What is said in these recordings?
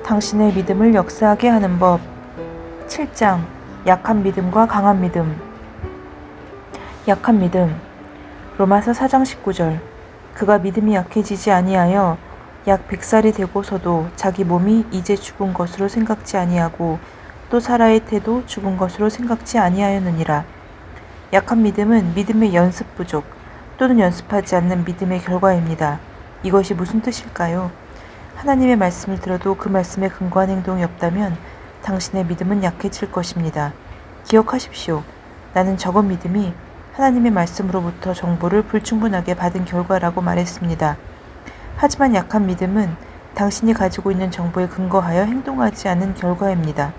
당신의 믿음을 역사하게 하는 법. 7장. 약한 믿음과 강한 믿음. 약한 믿음. 로마서 4장 19절. 그가 믿음이 약해지지 아니하여 약 100살이 되고서도 자기 몸이 이제 죽은 것으로 생각지 아니하고 또 사라의 태도 죽은 것으로 생각지 아니하였느니라. 약한 믿음은 믿음의 연습 부족 또는 연습하지 않는 믿음의 결과입니다. 이것이 무슨 뜻일까요? 하나님의 말씀을 들어도 그 말씀에 근거한 행동이 없다면 당신의 믿음은 약해질 것입니다. 기억하십시오. 나는 적은 믿음이 하나님의 말씀으로부터 정보를 불충분하게 받은 결과라고 말했습니다. 하지만 약한 믿음은 당신이 가지고 있는 정보에 근거하여 행동하지 않은 결과입니다.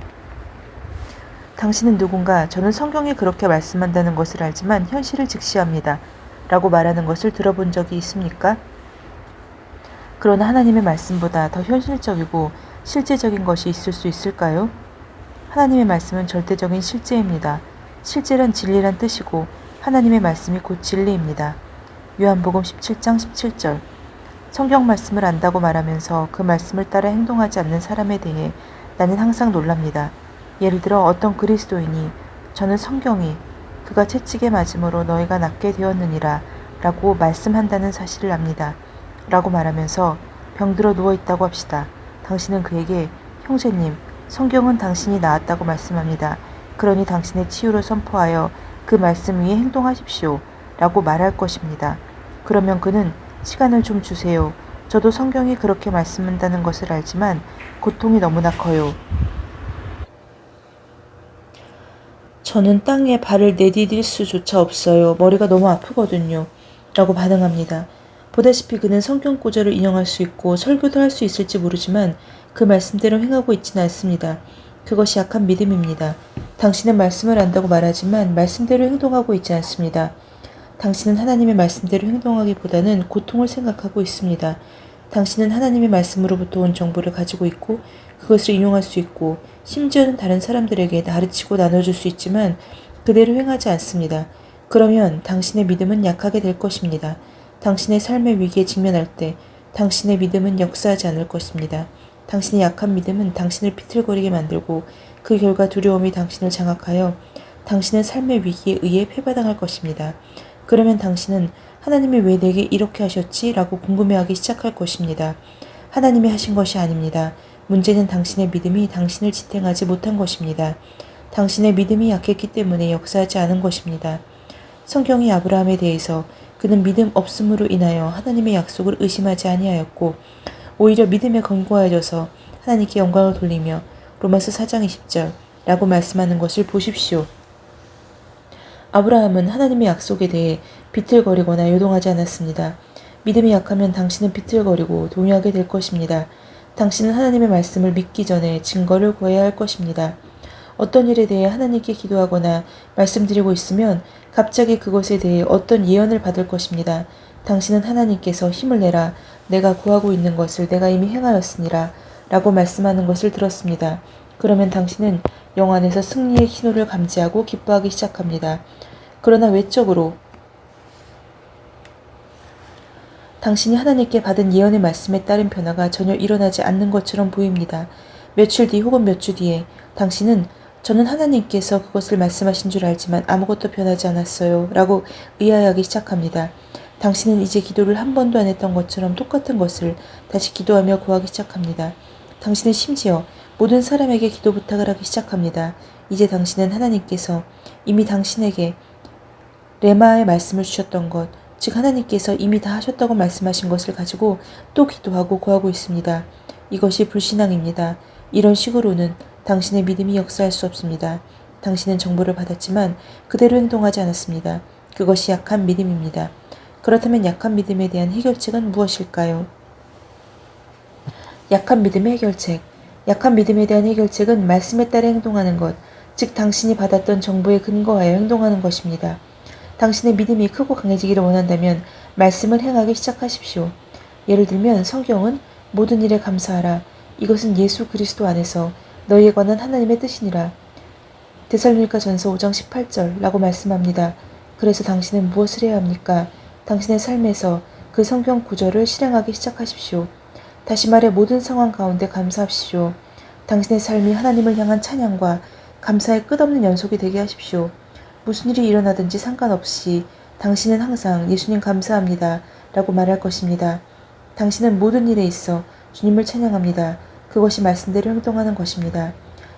당신은 누군가 저는 성경이 그렇게 말씀한다는 것을 알지만 현실을 직시합니다. 라고 말하는 것을 들어본 적이 있습니까? 그러나 하나님의 말씀보다 더 현실적이고 실제적인 것이 있을 수 있을까요? 하나님의 말씀은 절대적인 실제입니다. 실제란 진리란 뜻이고 하나님의 말씀이 곧 진리입니다. 요한복음 17장 17절. 성경 말씀을 안다고 말하면서 그 말씀을 따라 행동하지 않는 사람에 대해 나는 항상 놀랍니다. 예를 들어 어떤 그리스도인이 저는 성경이 그가 채찍에 맞음으로 너희가 낫게 되었느니라 라고 말씀한다는 사실을 압니다. 라고 말하면서 병들어 누워있다고 합시다. 당신은 그에게 형제님, 성경은 당신이 나았다고 말씀합니다. 그러니 당신의 치유를 선포하여 그 말씀 위에 행동하십시오. 라고 말할 것입니다. 그러면 그는 시간을 좀 주세요. 저도 성경이 그렇게 말씀한다는 것을 알지만 고통이 너무나 커요. 저는 땅에 발을 내디딜 수조차 없어요. 머리가 너무 아프거든요. 라고 반응합니다. 보다시피 그는 성경 구절을 인용할 수 있고 설교도 할 수 있을지 모르지만 그 말씀대로 행하고 있지는 않습니다. 그것이 약한 믿음입니다. 당신은 말씀을 안다고 말하지만 말씀대로 행동하고 있지 않습니다. 당신은 하나님의 말씀대로 행동하기보다는 고통을 생각하고 있습니다. 당신은 하나님의 말씀으로부터 온 정보를 가지고 있고 그것을 인용할 수 있고 심지어는 다른 사람들에게 가르치고 나눠줄 수 있지만 그대로 행하지 않습니다. 그러면 당신의 믿음은 약하게 될 것입니다. 당신의 삶의 위기에 직면할 때 당신의 믿음은 역사하지 않을 것입니다. 당신의 약한 믿음은 당신을 비틀거리게 만들고 그 결과 두려움이 당신을 장악하여 당신의 삶의 위기에 의해 패배당할 것입니다. 그러면 당신은 하나님이 왜 내게 이렇게 하셨지? 라고 궁금해하기 시작할 것입니다. 하나님이 하신 것이 아닙니다. 문제는 당신의 믿음이 당신을 지탱하지 못한 것입니다. 당신의 믿음이 약했기 때문에 역사하지 않은 것입니다. 성경이 아브라함에 대해서 그는 믿음 없음으로 인하여 하나님의 약속을 의심하지 아니하였고 오히려 믿음에 견고해져서 하나님께 영광을 돌리며 로마서 4장 20절 라고 말씀하는 것을 보십시오. 아브라함은 하나님의 약속에 대해 비틀거리거나 요동하지 않았습니다. 믿음이 약하면 당신은 비틀거리고 동요하게 될 것입니다. 당신은 하나님의 말씀을 믿기 전에 증거를 구해야 할 것입니다. 어떤 일에 대해 하나님께 기도하거나 말씀드리고 있으면 갑자기 그것에 대해 어떤 예언을 받을 것입니다. 당신은 하나님께서 힘을 내라. 내가 구하고 있는 것을 내가 이미 행하였으니라. 라고 말씀하는 것을 들었습니다. 그러면 당신은 영 안에서 승리의 신호를 감지하고 기뻐하기 시작합니다. 그러나 외적으로 당신이 하나님께 받은 예언의 말씀에 따른 변화가 전혀 일어나지 않는 것처럼 보입니다. 며칠 뒤 혹은 몇 주 뒤에 당신은 저는 하나님께서 그것을 말씀하신 줄 알지만 아무것도 변하지 않았어요. 라고 의아해하기 시작합니다. 당신은 이제 기도를 한 번도 안 했던 것처럼 똑같은 것을 다시 기도하며 구하기 시작합니다. 당신은 심지어 모든 사람에게 기도 부탁을 하기 시작합니다. 이제 당신은 하나님께서 이미 당신에게 레마의 말씀을 주셨던 것, 즉 하나님께서 이미 다 하셨다고 말씀하신 것을 가지고 또 기도하고 구하고 있습니다. 이것이 불신앙입니다. 이런 식으로는 당신의 믿음이 역사할 수 없습니다. 당신은 정보를 받았지만 그대로 행동하지 않았습니다. 그것이 약한 믿음입니다. 그렇다면 약한 믿음에 대한 해결책은 무엇일까요? 약한 믿음의 해결책. 약한 믿음에 대한 해결책은 말씀에 따라 행동하는 것, 즉 당신이 받았던 정보에 근거하여 행동하는 것입니다. 당신의 믿음이 크고 강해지기를 원한다면 말씀을 행하기 시작하십시오. 예를 들면 성경은 모든 일에 감사하라. 이것은 예수 그리스도 안에서 너희에 관한 하나님의 뜻이니라. 데살로니가전서 5장 18절 라고 말씀합니다. 그래서 당신은 무엇을 해야 합니까? 당신의 삶에서 그 성경 구절을 실행하기 시작하십시오. 다시 말해 모든 상황 가운데 감사하십시오. 당신의 삶이 하나님을 향한 찬양과 감사의 끝없는 연속이 되게 하십시오. 무슨 일이 일어나든지 상관없이 당신은 항상 예수님 감사합니다 라고 말할 것입니다. 당신은 모든 일에 있어 주님을 찬양합니다. 그것이 말씀대로 행동하는 것입니다.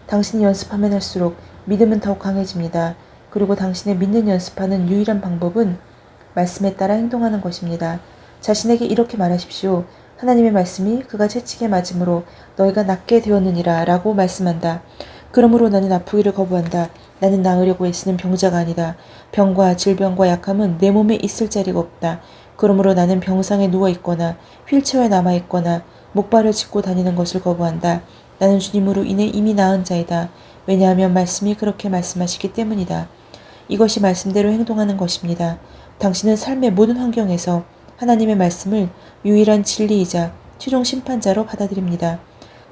당신이 연습하면 할수록 믿음은 더욱 강해집니다. 그리고 당신의 믿는 연습하는 유일한 방법은 말씀에 따라 행동하는 것입니다. 자신에게 이렇게 말하십시오. 하나님의 말씀이 그가 채찍에 맞음으로 너희가 낫게 되었느니라 라고 말씀한다. 그러므로 나는 아프기를 거부한다. 나는 나으려고 애쓰는 병자가 아니다. 병과 질병과 약함은 내 몸에 있을 자리가 없다. 그러므로 나는 병상에 누워있거나 휠체어에 남아있거나 목발을 짚고 다니는 것을 거부한다. 나는 주님으로 인해 이미 나은 자이다. 왜냐하면 말씀이 그렇게 말씀하시기 때문이다. 이것이 말씀대로 행동하는 것입니다. 당신은 삶의 모든 환경에서 하나님의 말씀을 유일한 진리이자 최종 심판자로 받아들입니다.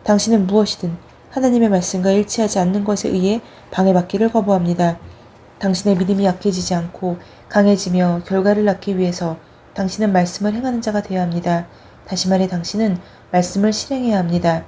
당신은 무엇이든 하나님의 말씀과 일치하지 않는 것에 의해 방해받기를 거부합니다. 당신의 믿음이 약해지지 않고 강해지며 결과를 낳기 위해서 당신은 말씀을 행하는 자가 되어야 합니다. 다시 말해 당신은 말씀을 실행해야 합니다.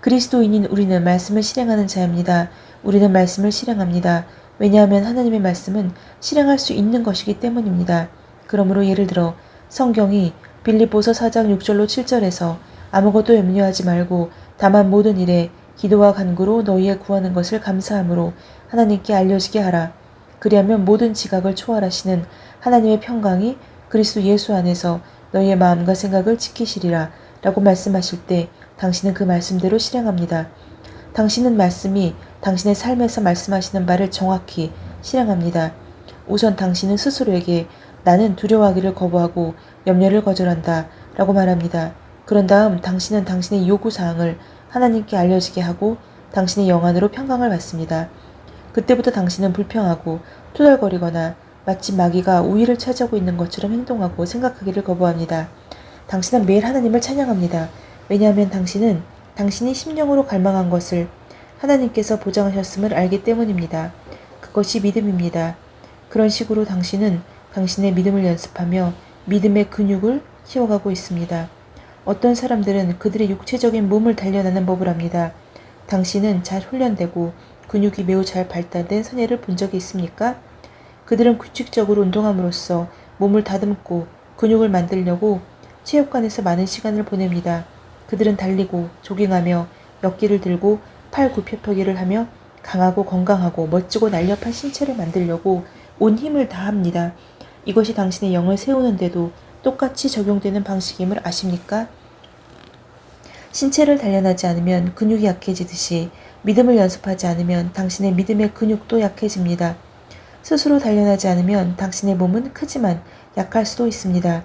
그리스도인인 우리는 말씀을 실행하는 자입니다. 우리는 말씀을 실행합니다. 왜냐하면 하나님의 말씀은 실행할 수 있는 것이기 때문입니다. 그러므로 예를 들어 성경이 빌립보서 4장 6절로 7절에서 아무것도 염려하지 말고 다만 모든 일에 기도와 간구로 너희의 구하는 것을 감사함으로 하나님께 알려지게 하라. 그리하면 모든 지각을 초월하시는 하나님의 평강이 그리스도 예수 안에서 너희의 마음과 생각을 지키시리라 라고 말씀하실 때 당신은 그 말씀대로 실행합니다. 당신은 말씀이 당신의 삶에서 말씀하시는 바를 정확히 실행합니다. 우선 당신은 스스로에게 나는 두려워하기를 거부하고 염려를 거절한다 라고 말합니다. 그런 다음 당신은 당신의 요구사항을 하나님께 알려지게 하고 당신의 영안으로 평강을 받습니다. 그때부터 당신은 불평하고 투덜거리거나 마치 마귀가 우위를 차지하고 있는 것처럼 행동하고 생각하기를 거부합니다. 당신은 매일 하나님을 찬양합니다. 왜냐하면 당신은 당신이 심령으로 갈망한 것을 하나님께서 보장하셨음을 알기 때문입니다. 그것이 믿음입니다. 그런 식으로 당신은 당신의 믿음을 연습하며 믿음의 근육을 키워가고 있습니다. 어떤 사람들은 그들의 육체적인 몸을 단련하는 법을 합니다. 당신은 잘 훈련되고 근육이 매우 잘 발달된 사례를 본 적이 있습니까? 그들은 규칙적으로 운동함으로써 몸을 다듬고 근육을 만들려고 체육관에서 많은 시간을 보냅니다. 그들은 달리고 조깅하며 역기를 들고 팔 굽혀펴기를 하며 강하고 건강하고 멋지고 날렵한 신체를 만들려고 온 힘을 다합니다. 이것이 당신의 영을 세우는데도 똑같이 적용되는 방식임을 아십니까? 신체를 단련하지 않으면 근육이 약해지듯이 믿음을 연습하지 않으면 당신의 믿음의 근육도 약해집니다. 스스로 단련하지 않으면 당신의 몸은 크지만 약할 수도 있습니다.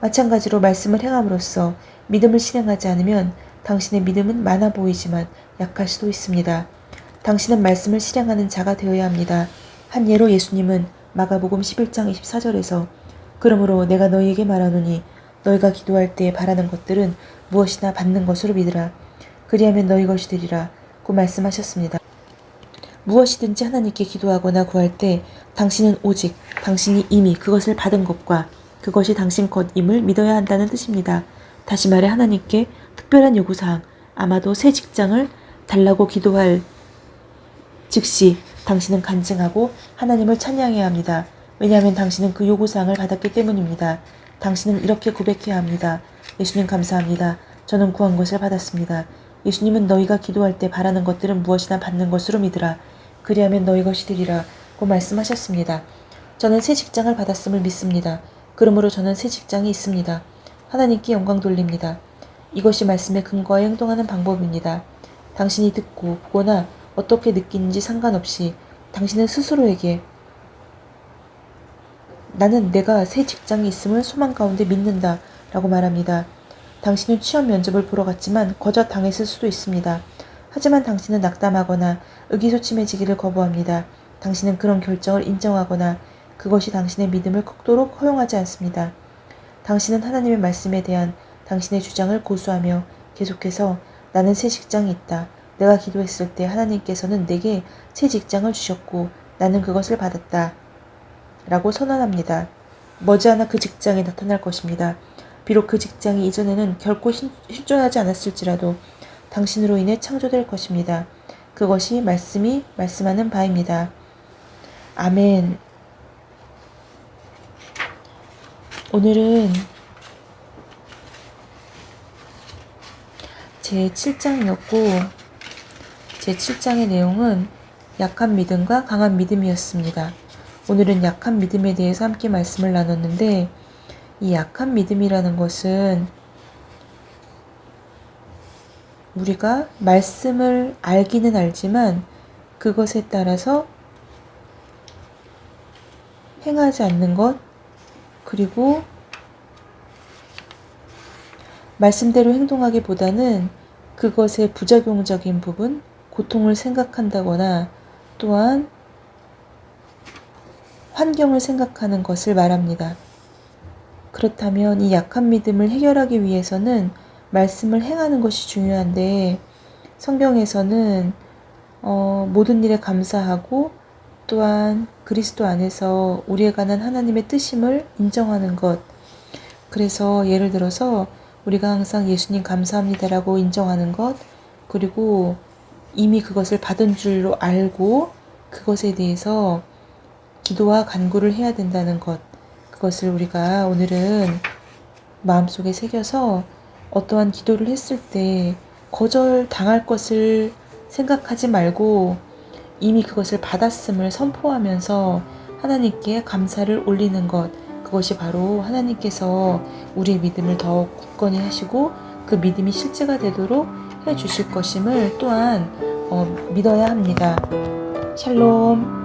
마찬가지로 말씀을 행함으로써 믿음을 실행하지 않으면 당신의 믿음은 많아 보이지만 약할 수도 있습니다. 당신은 말씀을 실행하는 자가 되어야 합니다. 한 예로 예수님은 마가복음 11장 24절에서 그러므로 내가 너희에게 말하노니 너희가 기도할 때 바라는 것들은 무엇이나 받는 것으로 믿으라. 그리하면 너희 것이 되리라 고 말씀하셨습니다. 무엇이든지 하나님께 기도하거나 구할 때 당신은 오직 당신이 이미 그것을 받은 것과 그것이 당신 것임을 믿어야 한다는 뜻입니다. 다시 말해 하나님께 특별한 요구사항, 아마도 새 직장을 달라고 기도할 즉시 당신은 간증하고 하나님을 찬양해야 합니다. 왜냐하면 당신은 그 요구사항을 받았기 때문입니다. 당신은 이렇게 고백해야 합니다. 예수님 감사합니다. 저는 구한 것을 받았습니다. 예수님은 너희가 기도할 때 바라는 것들은 무엇이나 받는 것으로 믿으라. 그리하면 너희 것이 되리라 고 말씀하셨습니다. 저는 새 직장을 받았음을 믿습니다. 그러므로 저는 새 직장이 있습니다. 하나님께 영광 돌립니다. 이것이 말씀에 근거하여 행동하는 방법입니다. 당신이 듣고 보거나 어떻게 느끼는지 상관없이 당신은 스스로에게 나는 내가 새 직장이 있음을 소망 가운데 믿는다 라고 말합니다. 당신은 취업 면접을 보러 갔지만 거절당했을 수도 있습니다. 하지만 당신은 낙담하거나 의기소침해지기를 거부합니다. 당신은 그런 결정을 인정하거나 그것이 당신의 믿음을 극도로 허용하지 않습니다. 당신은 하나님의 말씀에 대한 당신의 주장을 고수하며 계속해서 나는 새 직장이 있다. 내가 기도했을 때 하나님께서는 내게 새 직장을 주셨고 나는 그것을 받았다. 라고 선언합니다. 머지않아 그 직장이 나타날 것입니다. 비록 그 직장이 이전에는 결코 실존하지 않았을지라도 당신으로 인해 창조될 것입니다. 그것이 말씀이 말씀하는 바입니다. 아멘. 오늘은 제 7장이었고 제 7장의 내용은 약한 믿음과 강한 믿음이었습니다. 오늘은 약한 믿음에 대해서 함께 말씀을 나눴는데 이 약한 믿음이라는 것은 우리가 말씀을 알기는 알지만 그것에 따라서 행하지 않는 것, 그리고 말씀대로 행동하기보다는 그것의 부작용적인 부분, 고통을 생각한다거나 또한 환경을 생각하는 것을 말합니다. 그렇다면 이 약한 믿음을 해결하기 위해서는 말씀을 행하는 것이 중요한데 성경에서는 모든 일에 감사하고 또한 그리스도 안에서 우리에 관한 하나님의 뜻임을 인정하는 것. 그래서 예를 들어서 우리가 항상 예수님 감사합니다라고 인정하는 것, 그리고 이미 그것을 받은 줄로 알고 그것에 대해서 기도와 간구를 해야 된다는 것. 그것을 우리가 오늘은 마음속에 새겨서 어떠한 기도를 했을 때 거절당할 것을 생각하지 말고 이미 그것을 받았음을 선포하면서 하나님께 감사를 올리는 것, 그것이 바로 하나님께서 우리의 믿음을 더욱 굳건히 하시고 그 믿음이 실제가 되도록 해주실 것임을 또한 믿어야 합니다. 샬롬.